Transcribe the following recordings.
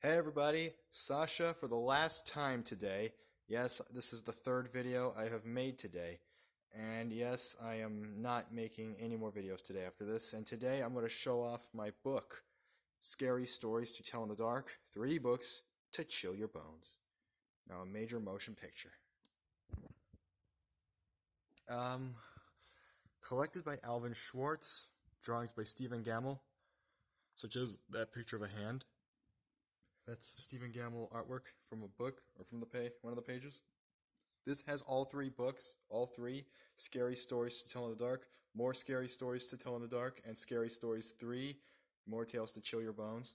Hey everybody, Sasha for the last time today. Yes, this is the third video I have made today. And yes, I am not making any more videos today after this. And today I'm going to show off my book, Scary Stories to Tell in the Dark. 3 books to chill your bones. Now a major motion picture. Um, Collected by Alvin Schwartz, drawings by Stephen Gammell, such as that picture of a hand. That's Stephen Gammell artwork from a book, or from one of the pages. This has all 3 books, all 3 Scary Stories to Tell in the Dark, More Scary Stories to Tell in the Dark, and Scary Stories 3, More Tales to Chill Your Bones.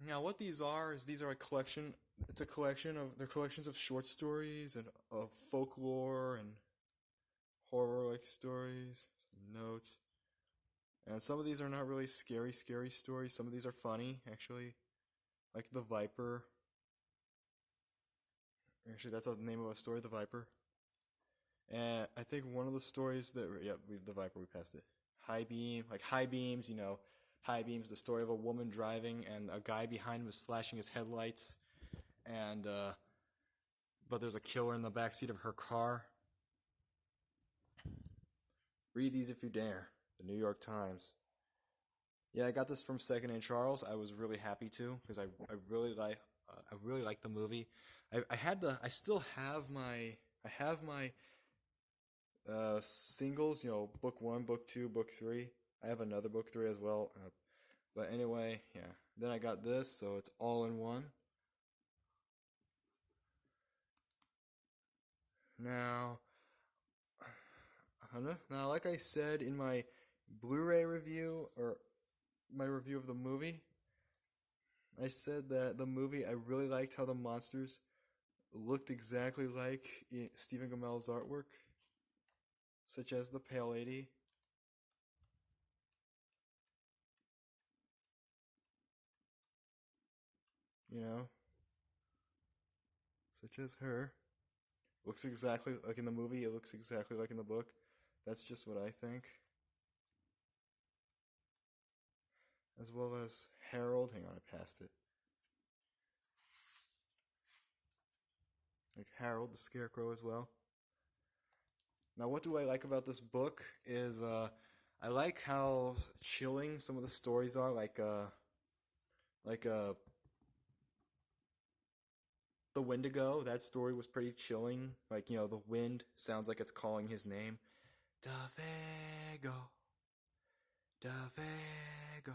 Now, what these are is these are a collection. It's a collection of they're collections of short stories and of folklore and horror-like stories, notes. And some of these are not really scary stories. Some of these are funny, actually, like The Viper. Actually, that's the name of a story, The Viper. And I think one of the stories that, leave The Viper, we passed it. High Beam, like High Beams, High Beams, the story of a woman driving and a guy behind him is flashing his headlights. And, but there's a killer in the backseat of her car. Read these if you dare. The New York Times. Yeah, I got this from Second and Charles. I was really happy to, because I really like the movie. I still have my singles, book 1, book 2, book 3. I have another book 3 as well. But anyway, yeah. Then I got this, so it's all in one. Now, like I said in my Blu-ray review, or my review of the movie, I said that the movie, I really liked how the monsters looked exactly like Stephen Gammell's artwork, such as the Pale Lady. You know, such as her. Looks exactly like in the movie, it looks exactly like in the book. That's just what I think. As well as Harold. Hang on, I passed it. Like Harold the Scarecrow as well. Now, what do I like about this book is I like how chilling some of the stories are. Like The Wendigo. That story was pretty chilling. Like, the wind sounds like it's calling his name. Davego, Davego.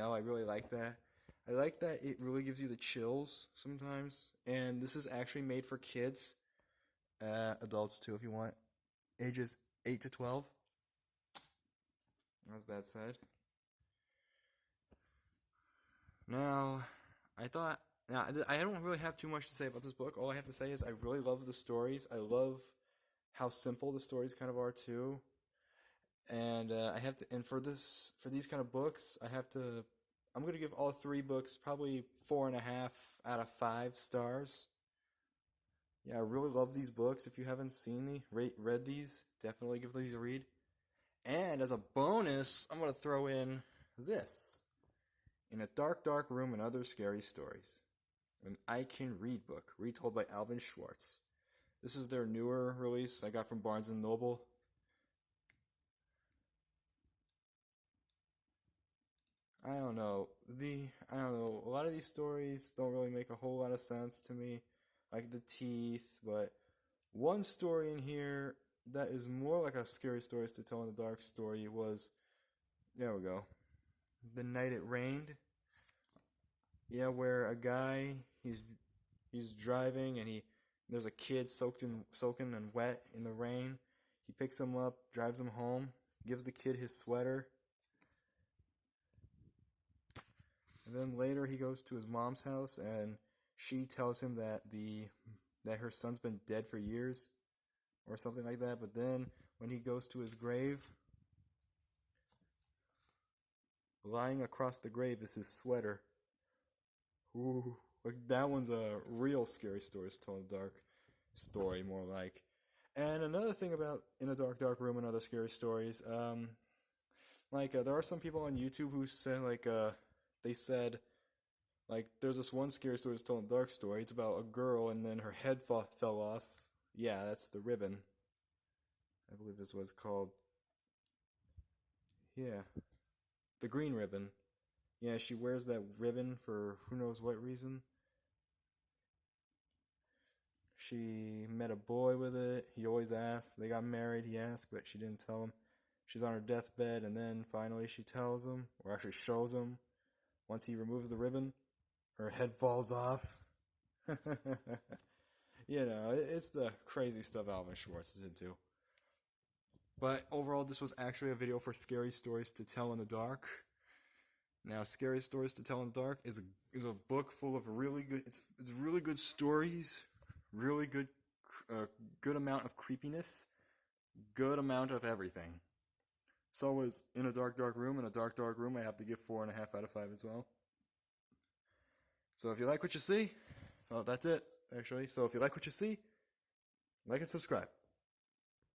I really like that. I like that it really gives you the chills sometimes. And this is actually made for kids, adults too if you want, ages 8 to 12. As that said. Now, now, I don't really have too much to say about this book. All I have to say is I really love the stories. I love how simple the stories kind of are too. And for these kind of books, I'm gonna give all 3 books probably 4.5 out of 5 stars. Yeah, I really love these books. If you haven't read these, definitely give these a read. And as a bonus, I'm gonna throw in this: In a Dark, Dark Room and Other Scary Stories, an I Can Read book, retold by Alvin Schwartz. This is their newer release I got from Barnes & Noble. I don't know. A lot of these stories don't really make a whole lot of sense to me, like the teeth. But one story in here that is more like a Scary Stories to Tell in the Dark story was, there we go, The Night It Rained. Yeah, where a guy he's driving and there's a kid soaking and wet in the rain. He picks him up, drives him home, gives the kid his sweater. And then later he goes to his mom's house and she tells him that her son's been dead for years or something like that. But then when he goes to his grave, lying across the grave is his sweater. Ooh, like that one's a real Scary Stories to Tell in the Dark story, more like. And another thing about In a Dark, Dark Room and Other Scary Stories, there are some people on YouTube who said, they said, Like, there's this one scary story that's told in Dark Story. It's about a girl and then her head fell off. Yeah, that's the ribbon. I believe this was called. Yeah, the green ribbon. Yeah, she wears that ribbon for who knows what reason. She met a boy with it. He always asked. They got married, he asked, but she didn't tell him. She's on her deathbed, and then finally she tells him, or actually shows him. Once he removes the ribbon, her head falls off. You know, it's the crazy stuff Alvin Schwartz is into. But overall, this was actually a video for Scary Stories to Tell in the Dark. Now, Scary Stories to Tell in the Dark is a book full of really good. It's really good stories, really good amount of creepiness, good amount of everything. So was In a Dark Dark Room. In a Dark Dark Room, I have to give 4.5 out of 5 as well. So if you like what you see, well, that's it actually. So if you like what you see, like and subscribe.